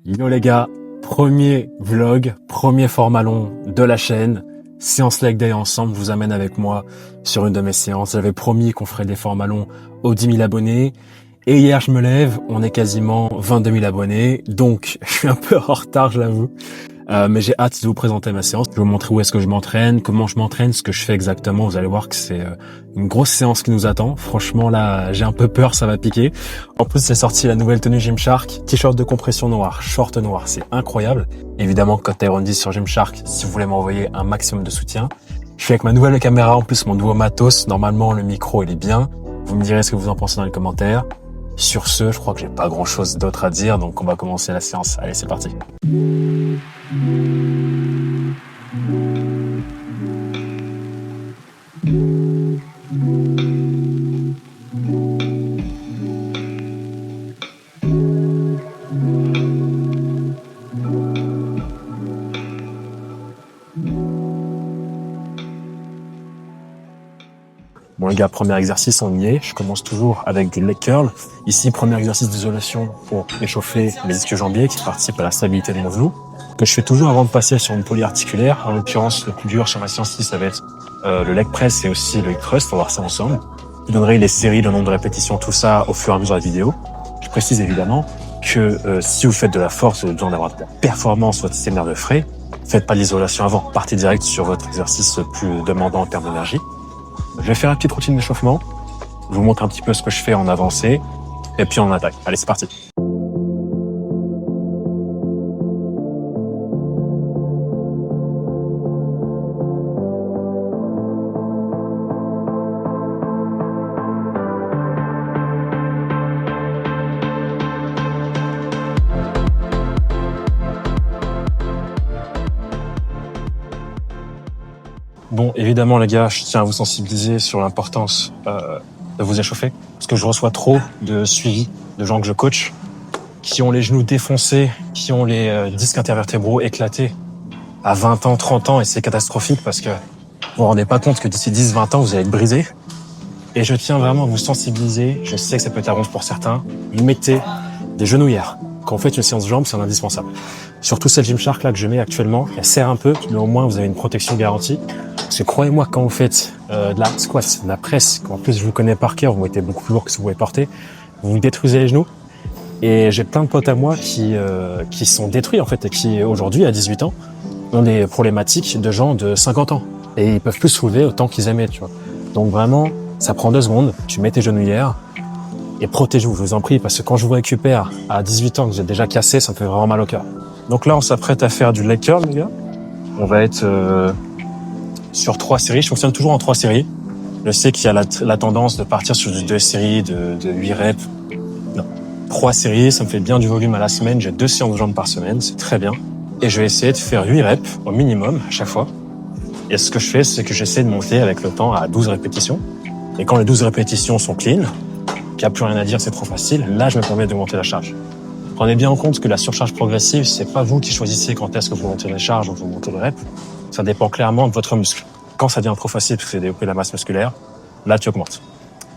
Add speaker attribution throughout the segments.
Speaker 1: Yo les gars, premier vlog, premier format long de la chaîne, séance leg day ensemble, je vous amène avec moi sur une de mes séances. J'avais promis qu'on ferait des formats longs aux 10 000 abonnés et hier je me lève, on est quasiment 22 000 abonnés, donc je suis un peu en retard je l'avoue. Mais j'ai hâte de vous présenter ma séance. Je vais vous montrer où est-ce que je m'entraîne, comment je m'entraîne, ce que je fais exactement. Vous allez voir que c'est une grosse séance qui nous attend. Franchement, là, j'ai un peu peur, ça va piquer. En plus, c'est sorti la nouvelle tenue Gymshark. T-shirt de compression noir, short noir, c'est incroyable. Évidemment, code Tyrone 10 sur Gymshark si vous voulez m'envoyer un maximum de soutien. Je suis avec ma nouvelle caméra, en plus mon nouveau matos. Normalement, le micro, il est bien. Vous me direz ce que vous en pensez dans les commentaires. Sur ce, je crois que j'ai pas grand chose d'autre à dire, donc on va commencer la séance. Allez, c'est parti. Bon les gars, premier exercice, on y est. Je commence toujours avec du leg curl. Ici, premier exercice d'isolation pour échauffer les ischio-jambiers qui participent à la stabilité de mon genou, que je fais toujours avant de passer sur une polyarticulaire. En l'occurrence, le plus dur sur ma séance-ci, ça va être le leg press et aussi le leg thrust. On va voir ça ensemble. Je donnerai les séries, le nombre de répétitions, tout ça au fur et à mesure de la vidéo. Je précise évidemment que si vous faites de la force, vous avez besoin d'avoir de la performance, votre système nerveux frais, faites pas l'isolation avant. Partez direct sur votre exercice le plus demandant en termes d'énergie. Je vais faire une petite routine d'échauffement. Je vous montre un petit peu ce que je fais en avancée. Et puis on attaque. Allez, c'est parti. Bon, évidemment, les gars, je tiens à vous sensibiliser sur l'importance de vous échauffer. Parce que je reçois trop de suivi de gens que je coach qui ont les genoux défoncés, qui ont les disques intervertébraux éclatés à 20 ans, 30 ans. Et c'est catastrophique parce que vous vous rendez pas compte que d'ici 10, 20 ans, vous allez être brisé. Et je tiens vraiment à vous sensibiliser. Je sais que ça peut être à ronge pour certains. Mettez des genouillères. Quand vous faites une séance de jambes, c'est un indispensable. Surtout cette Gymshark là que je mets actuellement, elle serre un peu, mais au moins vous avez une protection garantie. Parce que croyez-moi, quand vous faites de la squat, de la presse, qu'en plus je vous connais par cœur, vous mettez beaucoup plus lourd que ce que vous pouvez porter, vous vous détruisez les genoux. Et j'ai plein de potes à moi qui sont détruits en fait, et qui aujourd'hui, à 18 ans, ont des problématiques de gens de 50 ans. Et ils peuvent plus soulever autant qu'ils aimaient, tu vois. Donc vraiment, ça prend 2 secondes, tu mets tes genouillères, et protégez-vous, je vous en prie, parce que quand je vous récupère à 18 ans que j'ai déjà cassé, ça me fait vraiment mal au cœur. Donc là, on s'apprête à faire du leg curl, les gars. On va être sur 3 séries. Je fonctionne toujours en 3 séries. Je sais qu'il y a la tendance de partir sur du 2 séries de 8 reps. Non, 3 séries, ça me fait bien du volume à la semaine. J'ai 2 séances de jambes par semaine, c'est très bien. Et je vais essayer de faire 8 reps au minimum à chaque fois. Et ce que je fais, c'est que j'essaie de monter avec le temps à 12 répétitions. Et quand les 12 répétitions sont clean, qu'il n'y a plus rien à dire, c'est trop facile, là, je me permets de monter la charge. Prenez bien en compte que la surcharge progressive, c'est pas vous qui choisissez quand est-ce que vous montez les charges ou vous montez les reps. Ça dépend clairement de votre muscle. Quand ça devient trop facile parce que c'est développer la masse musculaire, là, tu augmentes.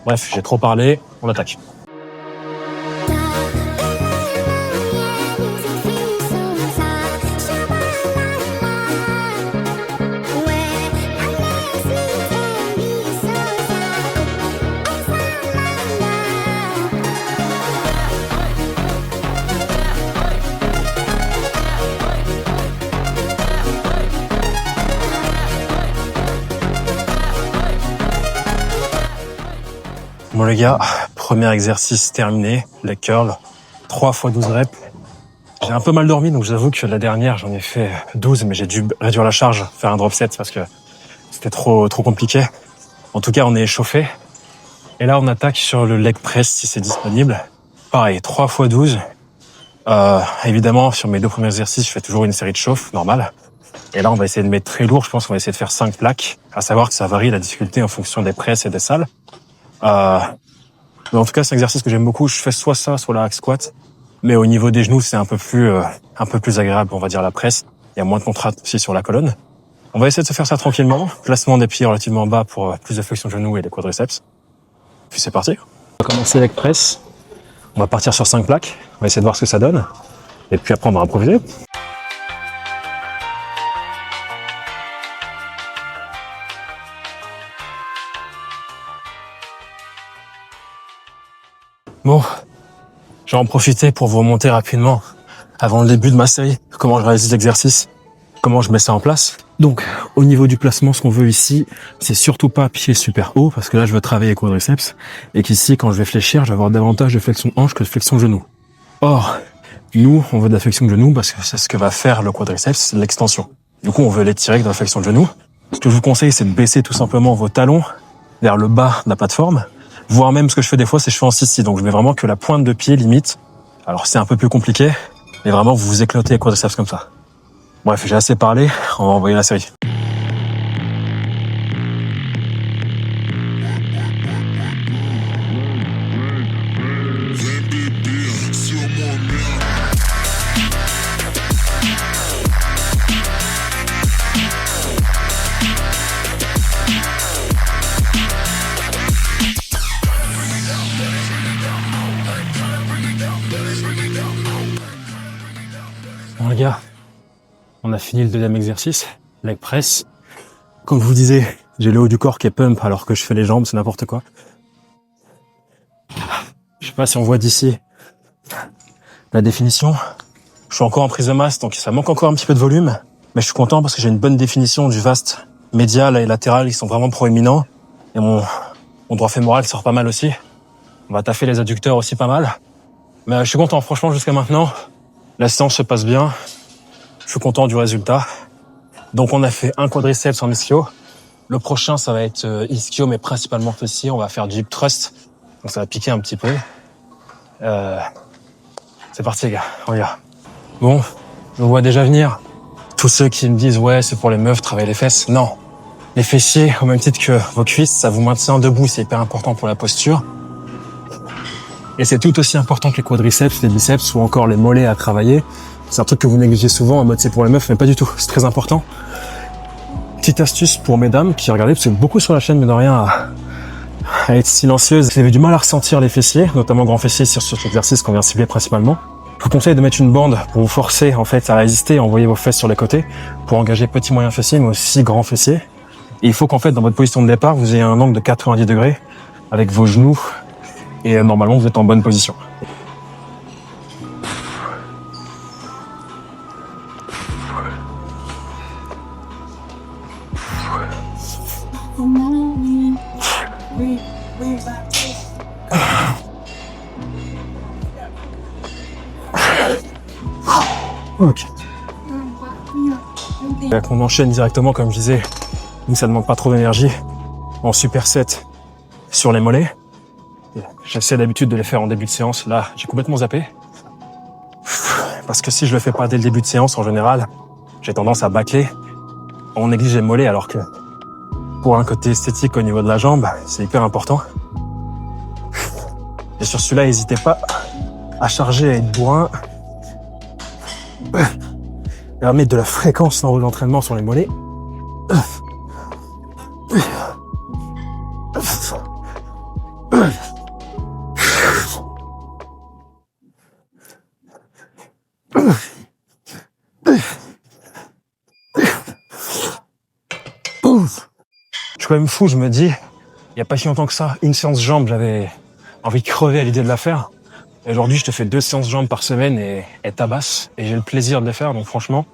Speaker 1: Bref, j'ai trop parlé, on attaque. Bon les gars, premier exercice terminé, leg curl, 3 x 12 reps. J'ai un peu mal dormi, donc j'avoue que la dernière, j'en ai fait 12, mais j'ai dû réduire la charge, faire un drop set parce que c'était trop compliqué. En tout cas, on est échauffé. Et là, on attaque sur le leg press si c'est disponible. Pareil, 3 x 12. Évidemment, sur mes 2 premiers exercices, je fais toujours une série de chauffe, normale. Et là, on va essayer de mettre très lourd. Je pense qu'on va essayer de faire 5 plaques. À savoir que ça varie la difficulté en fonction des presses et des salles. Mais en tout cas, c'est un exercice que j'aime beaucoup. Je fais soit ça, soit la hack squat. Mais au niveau des genoux, c'est un peu plus agréable, on va dire, la presse. Il y a moins de contraste aussi sur la colonne. On va essayer de se faire ça tranquillement. Placement des pieds relativement bas pour plus de flexion de genoux et des quadriceps. Puis c'est parti. On va commencer avec presse. On va partir sur 5 plaques. On va essayer de voir ce que ça donne. Et puis après, on va improviser. Bon, je vais en profiter pour vous remonter rapidement, avant le début de ma série, comment je réalise l'exercice, comment je mets ça en place. Donc, au niveau du placement, ce qu'on veut ici, c'est surtout pas pied super haut, parce que là, je veux travailler les quadriceps, et qu'ici, quand je vais fléchir, je vais avoir davantage de flexion hanche que de flexion genou. Or, nous, on veut de la flexion de genou, parce que c'est ce que va faire le quadriceps, c'est l'extension. Du coup, on veut l'étirer dans la flexion de genou. Ce que je vous conseille, c'est de baisser tout simplement vos talons vers le bas de la plateforme, voire même ce que je fais des fois, c'est que je fais en sissi, donc je mets vraiment que la pointe de pied limite. Alors c'est un peu plus compliqué, mais vraiment vous vous éclatez les quadriceps comme ça. Bref, j'ai assez parlé, on va envoyer la série. Bon les gars, on a fini le deuxième exercice, leg press. Comme je vous disais, j'ai le haut du corps qui est pump alors que je fais les jambes, c'est n'importe quoi. Je sais pas si on voit d'ici la définition. Je suis encore en prise de masse, donc ça manque encore un petit peu de volume. Mais je suis content parce que j'ai une bonne définition du vaste médial et latéral, ils sont vraiment proéminents. Et mon droit fémoral sort pas mal aussi. On va taffer les adducteurs aussi pas mal. Mais je suis content, franchement, jusqu'à maintenant. La séance se passe bien. Je suis content du résultat. Donc on a fait un quadriceps en ischio. Le prochain, ça va être ischio, mais principalement fessier. On va faire du hip thrust. Donc ça va piquer un petit peu. C'est parti les gars, on y va. Bon, je vous vois déjà venir. Tous ceux qui me disent « Ouais, c'est pour les meufs, travailler les fesses ». Non. Les fessiers, au même titre que vos cuisses, ça vous maintient debout. C'est hyper important pour la posture. Et c'est tout aussi important que les quadriceps, les biceps ou encore les mollets à travailler. C'est un truc que vous négligez souvent en mode c'est pour les meufs, mais pas du tout. C'est très important. Petite astuce pour mesdames qui regardez, parce que beaucoup sur la chaîne, mais de rien à être silencieuse. Vous avez du mal à ressentir les fessiers, notamment grands fessiers sur cet exercice qu'on vient cibler principalement. Je vous conseille de mettre une bande pour vous forcer en fait à résister et envoyer vos fesses sur les côtés pour engager petit moyen fessier, mais aussi grand fessier. Et il faut qu'en fait, dans votre position de départ, vous ayez un angle de 90 degrés avec vos genoux. Et normalement, vous êtes en bonne position. Ok. On enchaîne directement, comme je disais, nous ça ne demande pas trop d'énergie, en superset sur les mollets. J'essaie d'habitude de les faire en début de séance. Là, j'ai complètement zappé. Parce que si je le fais pas dès le début de séance, en général, j'ai tendance à bâcler. On néglige les mollets alors que pour un côté esthétique au niveau de la jambe, c'est hyper important. Et sur celui-là, n'hésitez pas à charger, à être bourrin. Et à mettre de la fréquence dans vos entraînements sur les mollets. Je suis quand même fou, je me dis, il n'y a pas si longtemps que ça, une séance jambes, j'avais envie de crever à l'idée de la faire. Et aujourd'hui, je te fais 2 séances jambes par semaine et tabasse, et j'ai le plaisir de les faire, donc franchement,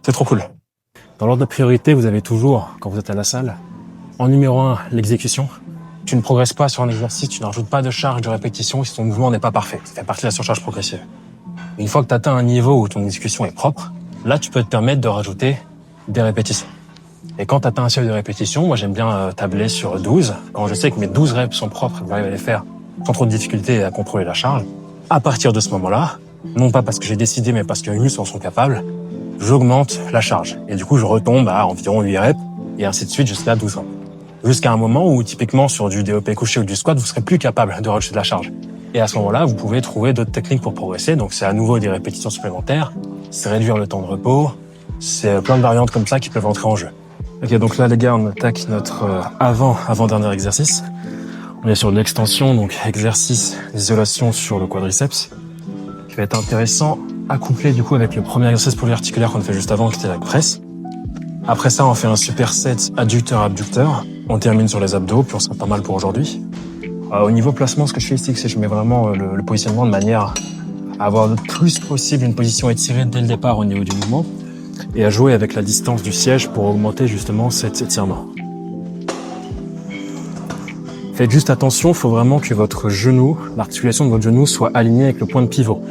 Speaker 1: c'est trop cool. Dans l'ordre de priorité, vous avez toujours, quand vous êtes à la salle, en numéro 1, l'exécution. Tu ne progresses pas sur un exercice, tu ne rajoutes pas de charge de répétition si ton mouvement n'est pas parfait. Ça fait partie de la surcharge progressive. Une fois que tu atteins un niveau où ton exécution est propre, là, tu peux te permettre de rajouter des répétitions. Et quand tu atteins un seuil de répétition, moi j'aime bien tabler sur 12. Quand je sais que mes 12 reps sont propres, que j'arrive à les faire sans trop de difficulté à contrôler la charge, à partir de ce moment-là, non pas parce que j'ai décidé, mais parce que mes muscles en sont capables, j'augmente la charge. Et du coup, je retombe à environ 8 reps, et ainsi de suite jusqu'à 12 reps. Jusqu'à un moment où, typiquement, sur du développé couché ou du squat, vous serez plus capable de rajouter de la charge. Et à ce moment-là, vous pouvez trouver d'autres techniques pour progresser. Donc, c'est à nouveau des répétitions supplémentaires, c'est réduire le temps de repos, c'est plein de variantes comme ça qui peuvent entrer en jeu. Ok, donc là, les gars, on attaque notre avant-dernier exercice. On est sur l'extension, donc exercice d'isolation sur le quadriceps, qui va être intéressant accouplé du coup avec le premier exercice polyarticulaire qu'on a fait juste avant, qui était la presse. Après ça, on fait un superset adducteur-abducteur. On termine sur les abdos, puis on sera pas mal pour aujourd'hui. Au niveau placement, ce que je fais ici, c'est que je mets vraiment le positionnement de manière à avoir le plus possible une position étirée dès le départ au niveau du mouvement et à jouer avec la distance du siège pour augmenter justement cet étirement. Faites juste attention, il faut vraiment que votre genou, l'articulation de votre genou soit alignée avec le point de pivot.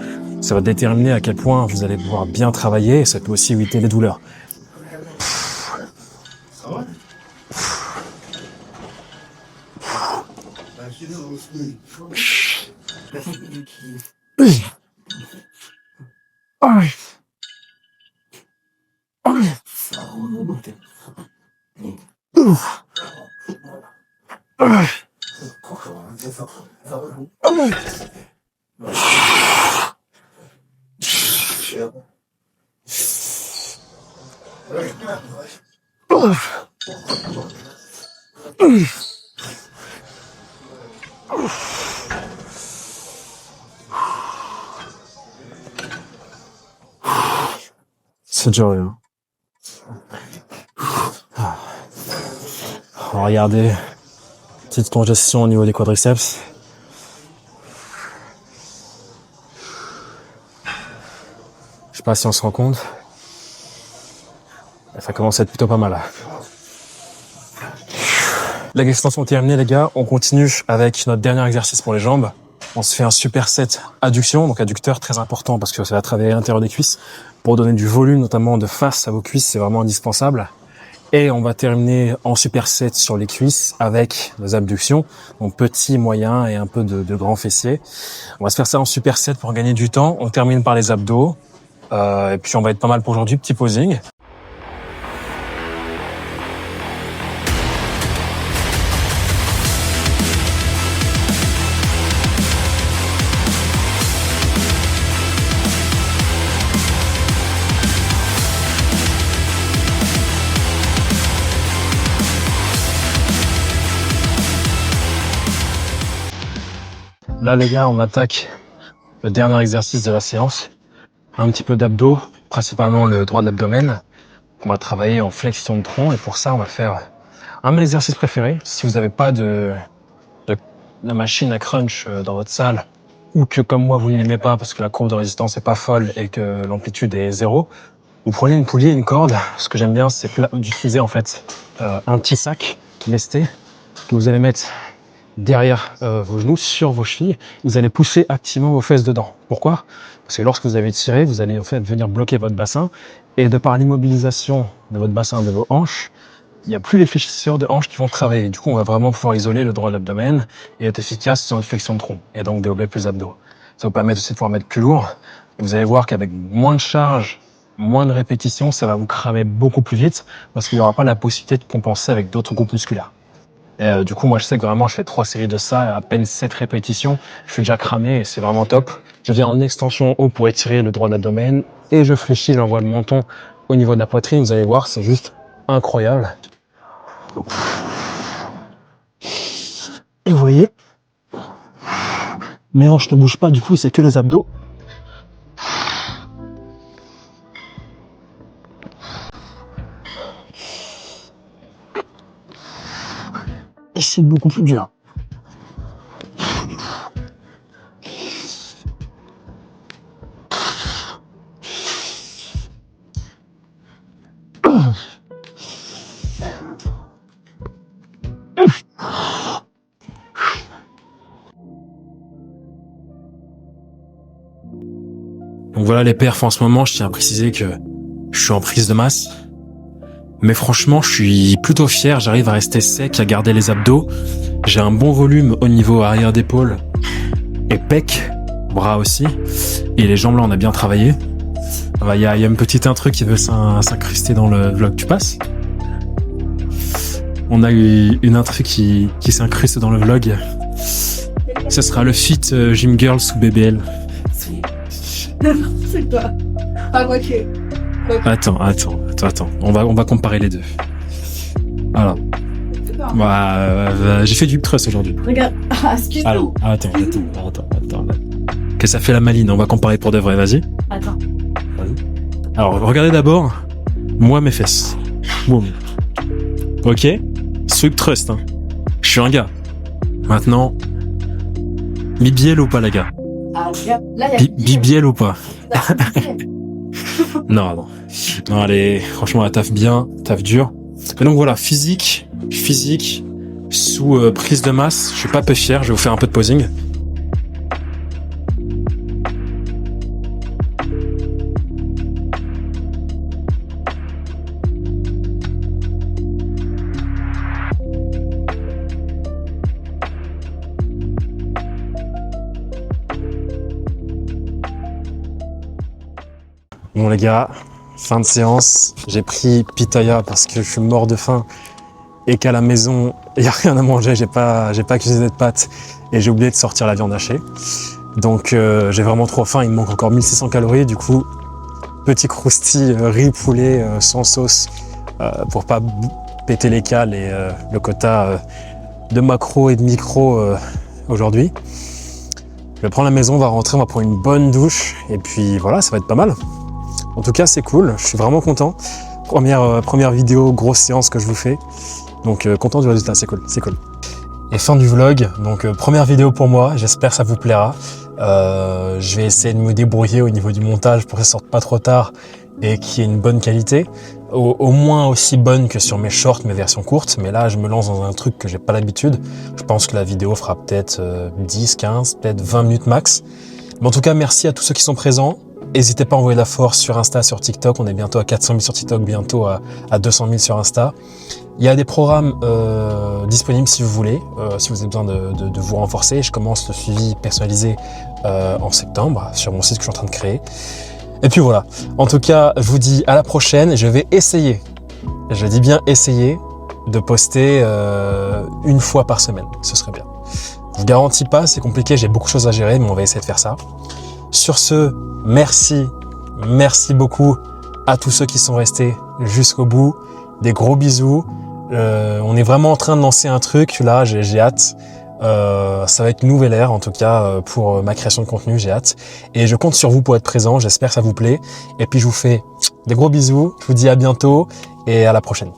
Speaker 1: Ça va déterminer à quel point vous allez pouvoir bien travailler et ça peut aussi éviter les douleurs. C'est déjà rien. Regardez, petite congestion au niveau des quadriceps. Je sais pas si on se rend compte. Ça commence à être plutôt pas mal. Les extensions terminées, les gars. On continue avec notre dernier exercice pour les jambes. On se fait un superset adduction, donc adducteur très important parce que ça va travailler à l'intérieur des cuisses pour donner du volume, notamment de face à vos cuisses, c'est vraiment indispensable. Et on va terminer en superset sur les cuisses avec les abductions, donc petit, moyen et un peu de grand fessier. On va se faire ça en superset pour gagner du temps. On termine par les abdos et puis on va être pas mal pour aujourd'hui. Petit posing. Là, les gars, on attaque le dernier exercice de la séance. Un petit peu d'abdos, principalement le droit de l'abdomen. On va travailler en flexion de tronc et pour ça, on va faire un de mes exercices préférés. Si vous n'avez pas de machine à crunch dans votre salle ou que, comme moi, vous ne l'aimez pas parce que la courbe de résistance est pas folle et que l'amplitude est zéro, vous prenez une poulie et une corde. Ce que j'aime bien, c'est d'utiliser en fait un petit sac lesté que vous allez mettre derrière vos genoux, sur vos chevilles, vous allez pousser activement vos fesses dedans. Pourquoi? Parce que lorsque vous avez tiré, vous allez en fait venir bloquer votre bassin et de par l'immobilisation de votre bassin, de vos hanches, il n'y a plus les fléchisseurs de hanches qui vont travailler. Du coup, on va vraiment pouvoir isoler le droit de l'abdomen et être efficace sur une flexion de tronc et donc développer plus d'abdos. Ça vous permet aussi de pouvoir mettre plus lourd. Et vous allez voir qu'avec moins de charge, moins de répétitions, ça va vous cramer beaucoup plus vite parce qu'il n'y aura pas la possibilité de compenser avec d'autres groupes musculaires. Et du coup, moi, je sais que vraiment, je fais 3 séries de ça, à peine 7 répétitions. Je suis déjà cramé et c'est vraiment top. Je viens en extension haut pour étirer le droit de l'abdomen et je fléchis, j'envoie le menton au niveau de la poitrine. Vous allez voir, c'est juste incroyable. Et vous voyez, mes hanches ne bougent pas, du coup, c'est que les abdos. Et c'est beaucoup plus dur. Donc voilà les perfs en ce moment, je tiens à préciser que je suis en prise de masse. Mais franchement, je suis plutôt fier, j'arrive à rester sec, à garder les abdos. J'ai un bon volume au niveau arrière d'épaule et pec, bras aussi. Et les jambes là, on a bien travaillé. Il y a une petite intro qui veut s'incruster dans le vlog. Tu passes? On a eu une intro qui s'incruste dans le vlog. Ce sera le feat Gym Girls ou BBL.
Speaker 2: C'est toi. Ah, ok.
Speaker 1: Attends. On va comparer les deux. Alors. J'ai fait du hip thrust aujourd'hui.
Speaker 2: Regarde. Ah, excuse-moi.
Speaker 1: Alors, attends. Que ça fait la maline, on va comparer pour de vrai, vas-y.
Speaker 2: Attends.
Speaker 1: Alors, regardez d'abord, moi, mes fesses. Boum. Ok? Sweep Trust, hein. Je suis un gars. Maintenant, bibiel ou pas, les gars?
Speaker 2: Ah, là, il y a
Speaker 1: Bibiel ou pas? Non. Non, allez, franchement, elle taffe bien, taffe dur. Et donc voilà, physique, sous prise de masse. Je suis pas peu fier, je vais vous faire un peu de posing. Bon les gars, fin de séance, j'ai pris pitaya parce que je suis mort de faim et qu'à la maison, il n'y a rien à manger, j'ai pas cuisiné de pâtes et j'ai oublié de sortir la viande hachée. Donc j'ai vraiment trop faim, il me manque encore 1600 calories, du coup, petit crousti riz poulet sans sauce pour pas péter les cales et le quota de macro et de micro aujourd'hui. Je vais prendre la maison, on va rentrer, on va prendre une bonne douche et puis voilà, ça va être pas mal. En tout cas, c'est cool, je suis vraiment content. Première vidéo, grosse séance que je vous fais. Donc content du résultat, c'est cool. Et fin du vlog, donc première vidéo pour moi, j'espère que ça vous plaira. Je vais essayer de me débrouiller au niveau du montage pour que ça sorte pas trop tard et qu'il y ait une bonne qualité. Au moins aussi bonne que sur mes shorts, mes versions courtes. Mais là, je me lance dans un truc que j'ai pas l'habitude. Je pense que la vidéo fera peut-être 10, 15, peut-être 20 minutes max. Mais en tout cas, merci à tous ceux qui sont présents. N'hésitez pas à envoyer la force sur Insta, sur TikTok. On est bientôt à 400 000 sur TikTok, bientôt à 200 000 sur Insta. Il y a des programmes disponibles si vous voulez, si vous avez besoin de vous renforcer. Je commence le suivi personnalisé en septembre sur mon site que je suis en train de créer. Et puis voilà. En tout cas, je vous dis à la prochaine. Je vais essayer, je dis bien essayer, de poster une fois par semaine. Ce serait bien. Je vous garantis pas, c'est compliqué, j'ai beaucoup de choses à gérer, mais on va essayer de faire ça. Sur ce, merci beaucoup à tous ceux qui sont restés jusqu'au bout. Des gros bisous. On est vraiment en train de lancer un truc là, j'ai hâte. Ça va être une nouvelle ère en tout cas pour ma création de contenu, j'ai hâte. Et je compte sur vous pour être présent, j'espère que ça vous plaît. Et puis je vous fais des gros bisous, je vous dis à bientôt et à la prochaine.